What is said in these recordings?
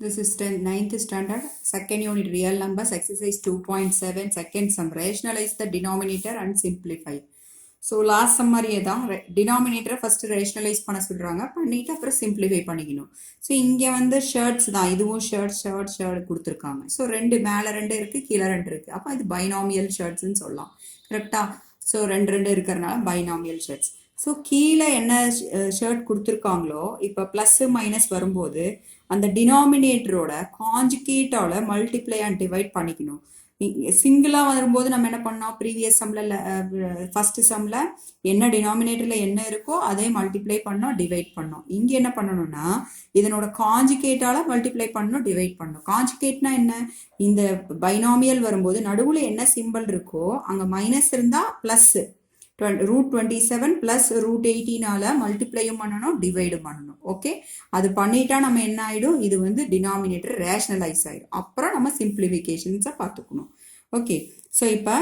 This is 9th standard, second unit real numbers, exercise 2.7, second sum. Rationalize the denominator and simplify. So last sum மாதிரியே தான் denominator first rationalize பண்ண சொல்கிறாங்க, பண்ணிட்டு அப்புறம் simplify பண்ணிக்கணும். So இங்கே வந்து ஷர்ட்ஸ் தான், இதுவும் ஷர்ட் கொடுத்துருக்காங்க. ஸோ மேலே 2 இருக்குது, கீழே 2 இருக்குது. அப்போ இது பைனாமியல் ஷர்ட்ஸ்ன்னு சொல்லலாம், கரெக்டாக? ஸோ 2 இருக்கிறனால பைனாமியல் ஷர்ட்ஸ். ஸோ கீழே என்ன ஷர்ட் கொடுத்துருக்காங்களோ இப்போ ப்ளஸ்ஸு மைனஸ் வரும்போது அந்த டினாமினேட்டரோட காஞ்சுகேட்டால் மல்டிப்ளை அண்ட் டிவைட் பண்ணிக்கணும். சிங்கிளாக வரும்போது நம்ம என்ன பண்ணோம், ப்ரீவியஸ் சம்மில் ஃபஸ்ட்டு சம்மில் என்ன டினாமினேட்டரில் என்ன இருக்கோ அதே மல்டிப்ளை பண்ணோம், டிவைட் பண்ணோம். இங்கே என்ன பண்ணணும்னா இதனோட காஞ்சுகேட்டால் மல்டிப்ளை பண்ணணும், டிவைட் பண்ணணும். காஞ்சுகேட்னா என்ன, இந்த பைனாமியல் வரும்போது நடுவில் என்ன சிம்பிள் இருக்கோ அங்கே மைனஸ் இருந்தால் ப்ளஸ்ஸு √27 ப்ளஸ் √18 மல்டிப்ளையும் பண்ணணும், டிவைடும் பண்ணணும். ஓகே, அது பண்ணிட்டா நம்ம என்ன ஆகிடும், இது வந்து டினாமினேட்டர் ரேஷனலைஸ் ஆகிடும். அப்புறம் நம்ம சிம்பிளிஃபிகேஷன்ஸை பார்த்துக்கணும். ஓகே, ஸோ இப்போ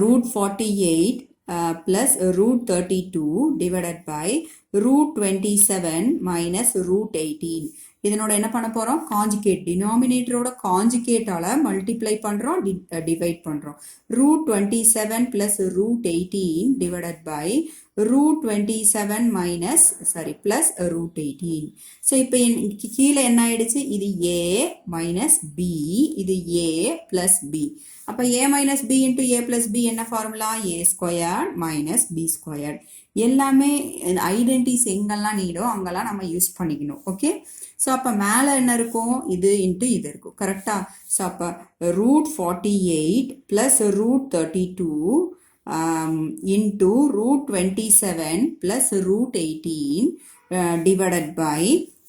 √48 ப்ளஸ் √32 டிவைடட் பை √27 மைனஸ் √18. இதனோட என்ன பண்ண போகிறோம், காஞ்சுகேட், டினாமினேட்டரோட காஞ்சுகேட்டால் மல்டிப்ளை பண்ணுறோம், டிவைட் பண்ணுறோம். √27 plus √18 divided by √27 minus plus √18. So இப்போ கீழே என்ன ஆயிடுச்சு, இது ஏ மைனஸ் பி, இது ஏ ப்ளஸ் பி. அப்போ ஏ மைனஸ் பி இன்ட்டு ஏ ப்ளஸ் பி என்ன ஃபார்முலா, ஏ ஸ்கொயர்ட் மைனஸ் பி ஸ்கொயர்ட். எல்லாமே ஐடென்டிஸ் எங்கெல்லாம் நீடோ அங்கெல்லாம் நம்ம யூஸ் பண்ணிக்கணும். ஓகே, ஸோ அப்போ மேலே என்ன இருக்கும், இது இன்ட்டு இது இருக்கும், கரெக்டாக? ஸோ அப்போ √48 plus √32 into √27 plus √18 divided by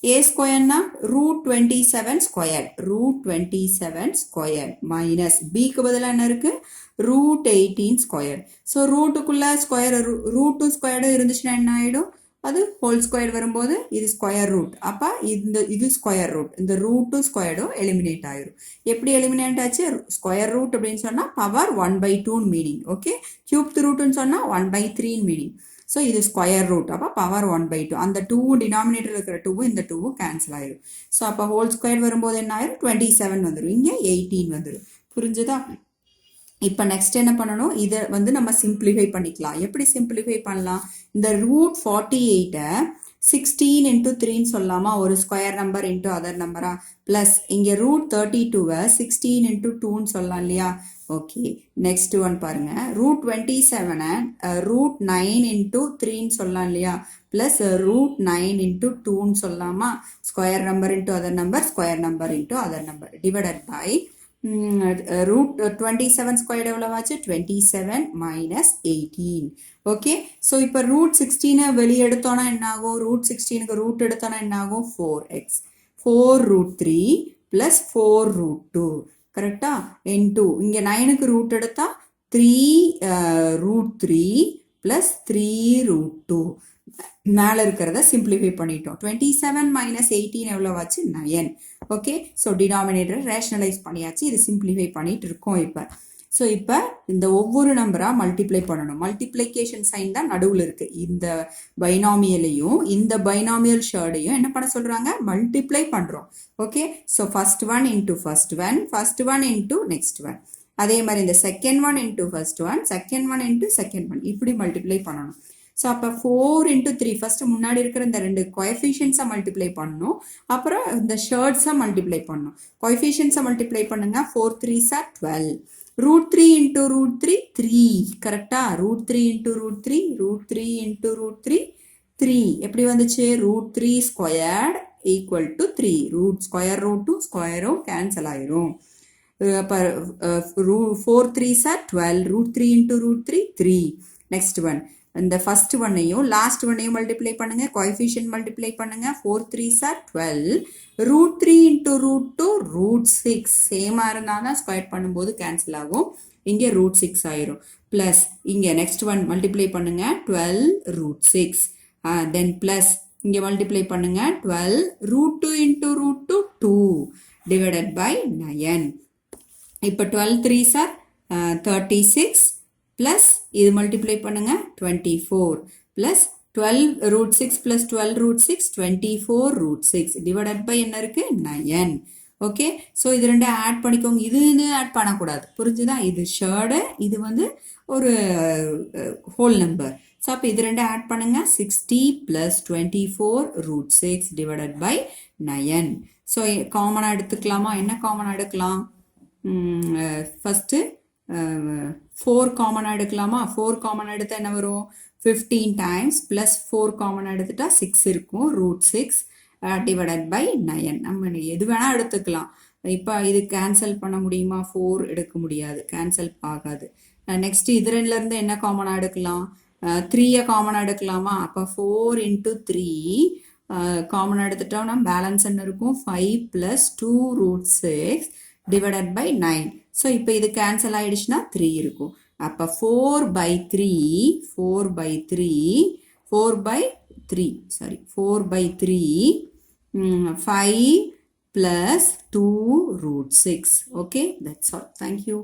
a ஸ்கொயர்னா √27 ஸ்கொயர், √27 ஸ்கொயர் மைனஸ் பிக்கு பதிலாக என்ன இருக்குது, √18 ஸ்கொயர். ஸோ ரூட்டுக்குள்ளே ஸ்கொயர், ரூட்டு ஸ்கொயர்டு இருந்துச்சுன்னா என்ன ஆகிடும், அது ஹோல் ஸ்கொயர் வரும்போது இது ஸ்கொயர் ரூட். அப்போ இது ஸ்கொயர் ரூட், இந்த ரூட்டும் ஸ்கொயர்டும் எலிமினேட் ஆயிரும். எப்படி எலிமினேட் ஆச்சு, ஸ்கொயர் ரூட் அப்படின்னு சொன்னால் பவர் 1/2 மீனிங். ஓகே, கியூப் ரூட்டுன்னு சொன்னால் 1/3 மீனிங். ஸோ இது ஸ்கொயர் ரூட், அப்போ பவர் 1/2. அந்த 2 டினாமினேட்டர் இருக்கிற 2 இந்த 2 கேன்சல் ஆயிடும். ஸோ அப்போ ஹோல் ஸ்கொயர் வரும்போது என்ன ஆயிரும், 27 வந்துடும், இங்கே 18 வந்துடும். புரிஞ்சுதா? இப்போ நெக்ஸ்ட் என்ன பண்ணணும், இதை வந்து நம்ம சிம்பிளிஃபை பண்ணிக்கலாம். எப்படி சிம்பிளிஃபை பண்ணலாம், இந்த √48 16 இன்ட்டு 3ன்னு சொல்லலாமா, ஒரு ஸ்கொயர் நம்பர் இன்ட்டு அதர் நம்பரா, ப்ளஸ் இங்கே √32 16 இன்ட்டு 2ன்னு சொல்லலாம் இல்லையா? ஓகே, நெக்ஸ்ட் ஒன் பாருங்க, √27 √9 இன்ட்டு 3ன்னு சொல்லலாம் இல்லையா, ப்ளஸ் √9 இன்ட்டு 2ன்னு சொல்லலாமா, square number into other number, square number into other number divided by √27 square எவ்வளவாச்சு, 27 மைனஸ் 18. ஓகே, ஸோ இப்போ √16 வெளியே எடுத்தோன்னா என்ன ஆகும், √16க்கு ரூட் எடுத்தோன்னா என்ன ஆகும், 4x, 4√3 ப்ளஸ் 4√2, கரெக்டா? இன்டூ இங்கே 9க்கு ரூட் எடுத்தால் 3√3 ப்ளஸ் 3√2. மேலே இருக்கிறத சிம்பிளிஃபை பண்ணிட்டோம். 27 minus 18 எவ்வளோவாச்சு, 9. Okay, so denominator rationalise பண்ணியாச்சு, இது சிம்பிளிஃபை பண்ணிட்டு இருக்கோம் இப்போ. ஸோ இப்போ இந்த ஒவ்வொரு நம்பராக மல்டிப்ளை பண்ணணும். மல்டிப்ளிகேஷன் சைன் தான் நடுவில் இருக்குது. இந்த பைனாமியலையும் இந்த பைனாமியல் ஷர்டையும் என்ன பண்ண சொல்கிறாங்க, மல்டிப்ளை பண்ணுறோம். Okay, so first one into first one into next one. அதே மாதிரி இந்த second one into first one, second one into second one, இப்படி மல்டிப்ளை பண்ணணும். ஸோ அப்போ 4 இன்ட்டு 3, ஃபஸ்ட்டு முன்னாடி இருக்கிற இந்த 2 கோஎஃபிஷியன்ஸை மல்டிப்ளை பண்ணணும், அப்புறம் இந்த ஷர்ட்ஸை மல்டிப்ளை பண்ணணும். கோஎஃபிஷியன்ஸை மல்டிப்ளை பண்ணுங்க, 4 3s 12, √3 இன்ட்டு √3 3, கரெக்டாக? √3 இன்ட்டு √3, √3 இன்ட்டு √3 3, எப்படி வந்துச்சு, √3 ஸ்கொயர்ட் ஈக்குவல் டு 3, ஸ்கொயர் ரூட்டும் ஸ்கொயரும் கேன்சல் ஆயிரும். அப்போ 4 3s 12, √3 இன்ட்டு √3 3. நெக்ஸ்ட் ஒன், இந்த ஃபர்ஸ்ட் ஒன்னையும் லாஸ்ட் ஒன்னையும் மல்டிப்ளை பண்ணுங்க, கோஎஃபிஷியன்ட் மல்டிப்ளை பண்ணுங்க, 4 3s 12, √3 இன்ட்டு √2 √6. சேமாக இருந்தால் தான் ஸ்கொயர் பண்ணும்போது கேன்சல் ஆகும், இங்கே √6 ஆயிரும். ப்ளஸ் இங்கே நெக்ஸ்ட் ஒன் மல்டிப்ளை பண்ணுங்க, 12 √6. தென் ப்ளஸ் இங்கே மல்டிப்ளை பண்ணுங்க, 12 √2 இன்ட்டு √2 2 டிவைடட் பை 9. இப்போ 12 3s 36 ப்ளஸ் இது மல்டிப்ளை பண்ணுங்க 24 plus 12 root 6 plus 12 root 6 24 root 6 divided by என்ன இருக்கு 9. ஓகே ஸோ இது ரெண்டு ஆட் பண்ணிக்கோங்க. இதுன்னு ஆட் பண்ணக்கூடாது, புரிஞ்சுதா? இது ஷேர்டு, இது வந்து ஒரு ஹோல் நம்பர். ஸோ அப்போ இது ரெண்டு ஆட் பண்ணுங்க. 60 plus 24 root 6 divided by 9. So காமனாக எடுத்துக்கலாமா? என்ன காமனாக எடுக்கலாம்? ஃபஸ்ட்டு 4 காமனாக எடுக்கலாமா? 4 காமனாக எடுத்தால் என்ன வரும்? 15 times plus 4 காமனாக எடுத்துட்டா 6 இருக்கும். root 6 divided by 9. நம்ம எது வேணால் எடுத்துக்கலாம். இப்போ இது கேன்சல் பண்ண முடியுமா? 4 எடுக்க முடியாது, கேன்சல் ஆகாது. நெக்ஸ்ட் இது ரெண்டுலேருந்து என்ன காமனாக எடுக்கலாம்? 3 காமனாக எடுக்கலாமா? அப்போ 4 into 3 காமனாக எடுத்துட்டோம்னா பேலன்ஸ் என்ன இருக்கும்? 5 plus 2 root 6 divided by 9. So இப்போ இது கேன்சல் ஆகிடுச்சுன்னா 3 இருக்கும். அப்போ 4 by 3 5 plus 2 root 6. Okay, that's all. Thank you.